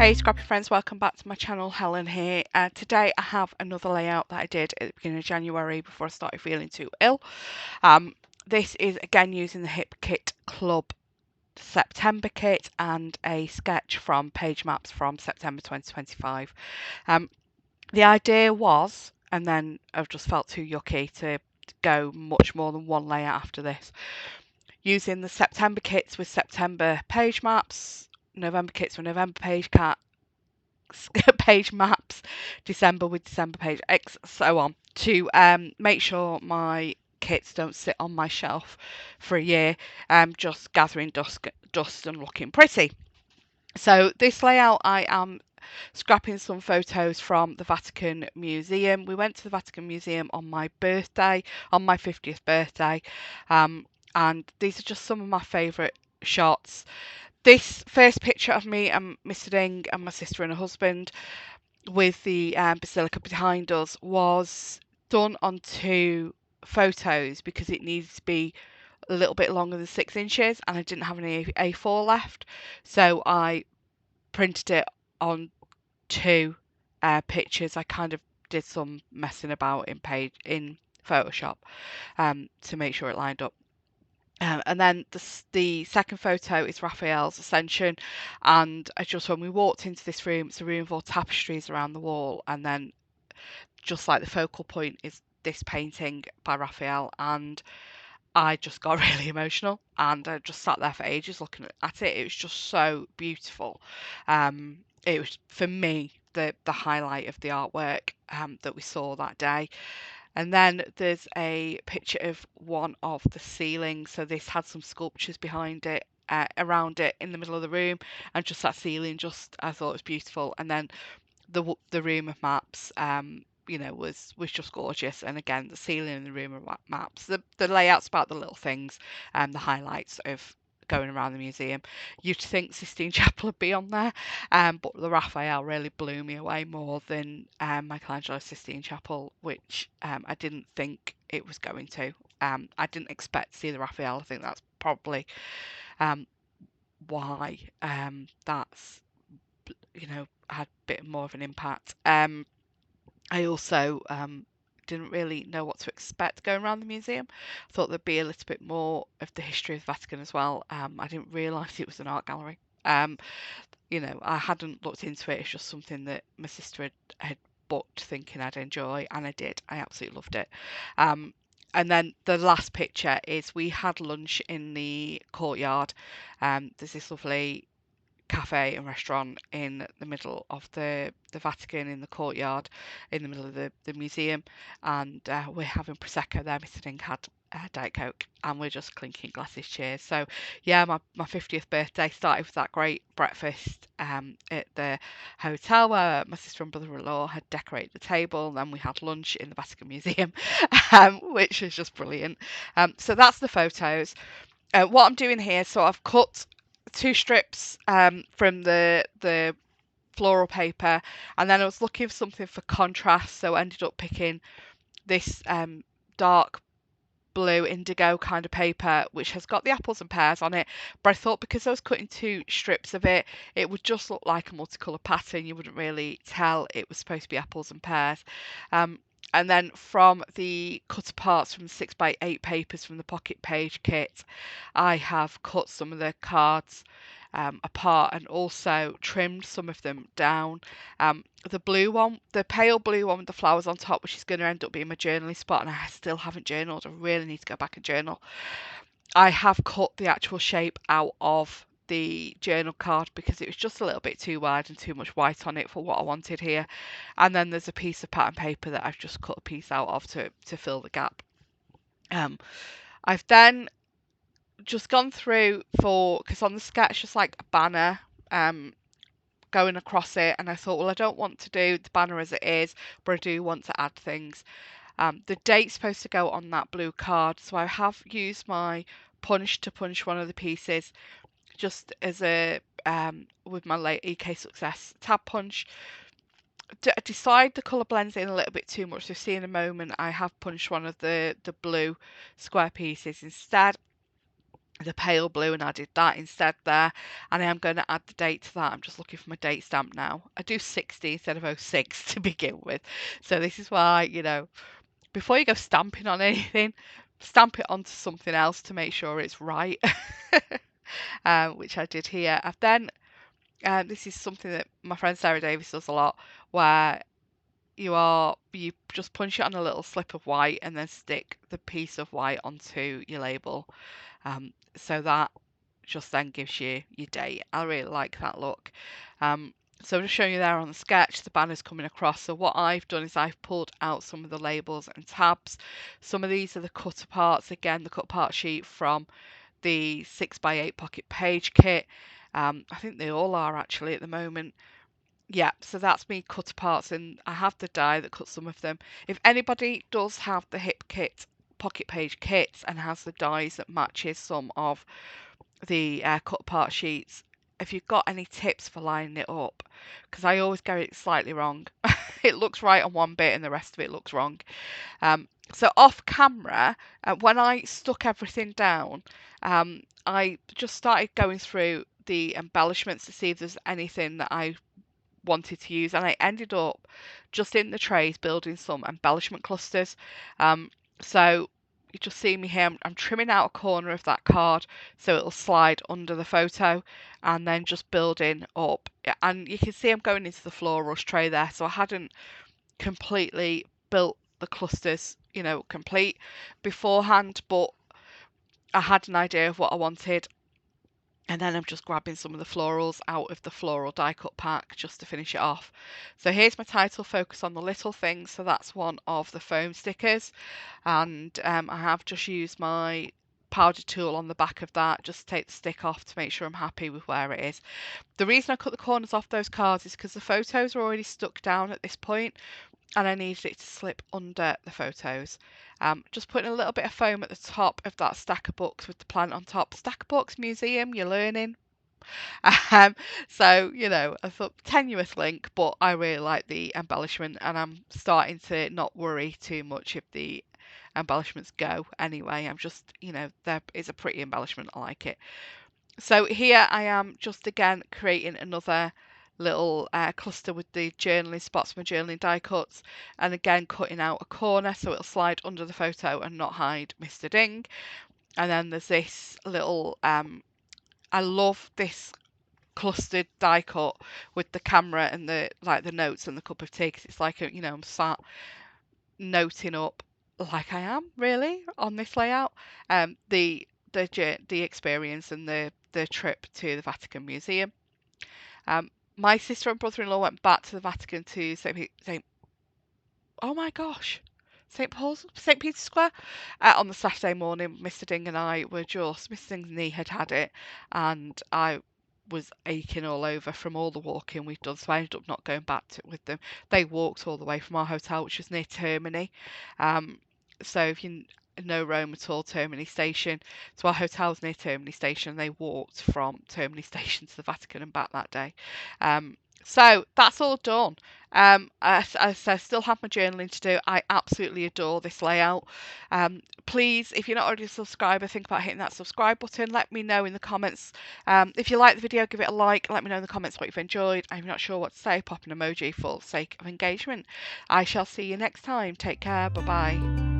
Hey Scrappy friends, welcome back to my channel. Helen here. Today I have another layout that I did at the beginning of January before I started feeling too ill. This is again using the Hip Kit Club September kit and a sketch from PageMaps from September 2025. The idea was, and then I've just felt too yucky to go much more than one layout after this, using the September kits with September page maps, November kits with November page maps, December with December page X, so on, to make sure my kits don't sit on my shelf for a year, just gathering dust and looking pretty. So this layout, I am scrapping some photos from the Vatican Museum. We went to the Vatican Museum on my birthday, on my 50th birthday, and these are just some of my favourite shots. This first picture of me and Mr. Ding and my sister and her husband with the basilica behind us was done on two photos because it needs to be a little bit longer than 6 inches and I didn't have any A4 left, so I printed it on two pictures. I kind of did some messing about in Photoshop to make sure it lined up. And then the second photo is Raphael's Ascension, and just when we walked into this room, it's a room of all tapestries around the wall, and then just like the focal point is this painting by Raphael, and I just got really emotional, and I just sat there for ages looking at it. It was just so beautiful. It was, for me, the highlight of the artwork that we saw that day. And then there's a picture of one of the ceilings. So this had some sculptures behind it, around it in the middle of the room, and just that ceiling, just I thought it was beautiful. And then the room of maps, was just gorgeous. And again, the ceiling in the room of maps, the layouts about the little things, and the highlights of going around the museum. You'd think Sistine Chapel would be on there, but the Raphael really blew me away more than Michelangelo's Sistine Chapel, which I didn't think it was going to. I didn't expect to see the Raphael. I think that's probably um, why that's had a bit more of an impact. I also didn't really know what to expect going around the museum. I thought there'd be a little bit more of the history of the Vatican as well. I didn't realise it was an art gallery. I hadn't looked into it. It's just something that my sister had booked thinking I'd enjoy, and I did. I absolutely loved it. And then the last picture is we had lunch in the courtyard. There's this lovely cafe and restaurant in the middle of the Vatican, in the courtyard, in the middle of the museum, and we're having prosecco there. Mr. Ding had Diet Coke, and we're just clinking glasses. Cheers. So yeah, my 50th birthday started with that great breakfast at the hotel where my sister and brother-in-law had decorated the table, and then we had lunch in the Vatican Museum, which was just brilliant. So that's the photos. What I'm doing here, so I've cut two strips from the floral paper, and then I was looking for something for contrast, so I ended up picking this dark blue indigo kind of paper, which has got the apples and pears on it, but I thought because I was cutting two strips of it, it would just look like a multicolored pattern. You wouldn't really tell it was supposed to be apples and pears. And then from the cut aparts from the 6x8 papers from the pocket page kit, I have cut some of the cards apart and also trimmed some of them down. The blue one, the pale blue one with the flowers on top, which is going to end up being my journaling spot, and I still haven't journaled. I really need to go back and journal. I have cut the actual shape out of the journal card because it was just a little bit too wide and too much white on it for what I wanted here. And then there's a piece of pattern paper that I've just cut a piece out of to fill the gap. I've then just gone through because on the sketch just like a banner going across it, and I thought, well, I don't want to do the banner as it is, but I do want to add things. The date's supposed to go on that blue card, so I have used my punch to punch one of the pieces just as a with my late EK Success tab punch. Decide the colour blends in a little bit too much, so see in a moment I have punched one of the blue square pieces instead. the pale blue, and I did that instead there. And I am going to add the date to that. I'm just looking for my date stamp now. I do 60 instead of 06 to begin with. So this is why, you know, before you go stamping on anything, stamp it onto something else to make sure it's right. Which I did here. I've then, this is something that my friend Sarah Davis does a lot, where you just punch it on a little slip of white and then stick the piece of white onto your label. So that just then gives you your date. I really like that look. So just showing you there on the sketch, the banner's coming across. So what I've done is I've pulled out some of the labels and tabs. Some of these are the cut aparts, again, the cut apart sheet from the 6x8 pocket page kit. I think they all are actually at the moment. Yeah, so that's me cut aparts, and I have the die that cuts some of them. If anybody does have the hip kit pocket page kits and has the dies that matches some of the cut apart sheets, if you've got any tips for lining it up, because I always get it slightly wrong. It looks right on one bit and the rest of it looks wrong. So off camera, when I stuck everything down, I just started going through the embellishments to see if there's anything that I wanted to use, and I ended up just in the trays building some embellishment clusters. So you just see me here, I'm trimming out a corner of that card so it'll slide under the photo, and then just building up. And you can see I'm going into the floor rush tray there, so I hadn't completely built the clusters, you know, complete beforehand, but I had an idea of what I wanted. And then I'm just grabbing some of the florals out of the floral die cut pack just to finish it off. So here's my title, Focus on the Little Things. So that's one of the foam stickers. And I have just used my powder tool on the back of that just to take the stick off to make sure I'm happy with where it is. The reason I cut the corners off those cards is because the photos are already stuck down at this point, and I needed it to slip under the photos. Just putting a little bit of foam at the top of that stack of books with the plant on top. Stack of books, museum, you're learning. So, you know, I thought tenuous link, but I really like the embellishment, and I'm starting to not worry too much if the embellishments go anyway. I'm just, you know, there is a pretty embellishment. I like it. So here I am just again creating another little cluster with the journaling spots, my journaling die cuts, and again cutting out a corner so it'll slide under the photo and not hide Mr. Ding. And then there's this little, I love this clustered die cut with the camera and the notes and the cup of tea, because it's like a, you know, I'm sat noting up like I am really on this layout. The experience and the trip to the Vatican Museum. My sister and brother-in-law went back to the Vatican to oh my gosh, St. Peter's Square on the Saturday morning. Mr. Ding and I were just, Mr. Ding's knee had it, and I was aching all over from all the walking we'd done, so I ended up not going back with them. They walked all the way from our hotel, which was near Termini. So if you know Rome at all, Termini Station. So our hotel was near Termini Station. They walked from Termini Station to the Vatican and back that day. So that's all done. I still have my journaling to do. I absolutely adore this layout. Please, if you're not already a subscriber, think about hitting that subscribe button. Let me know in the comments. If you like the video, give it a like. Let me know in the comments what you've enjoyed. I'm not sure what to say. Pop an emoji for the sake of engagement. I shall see you next time. Take care. Bye bye.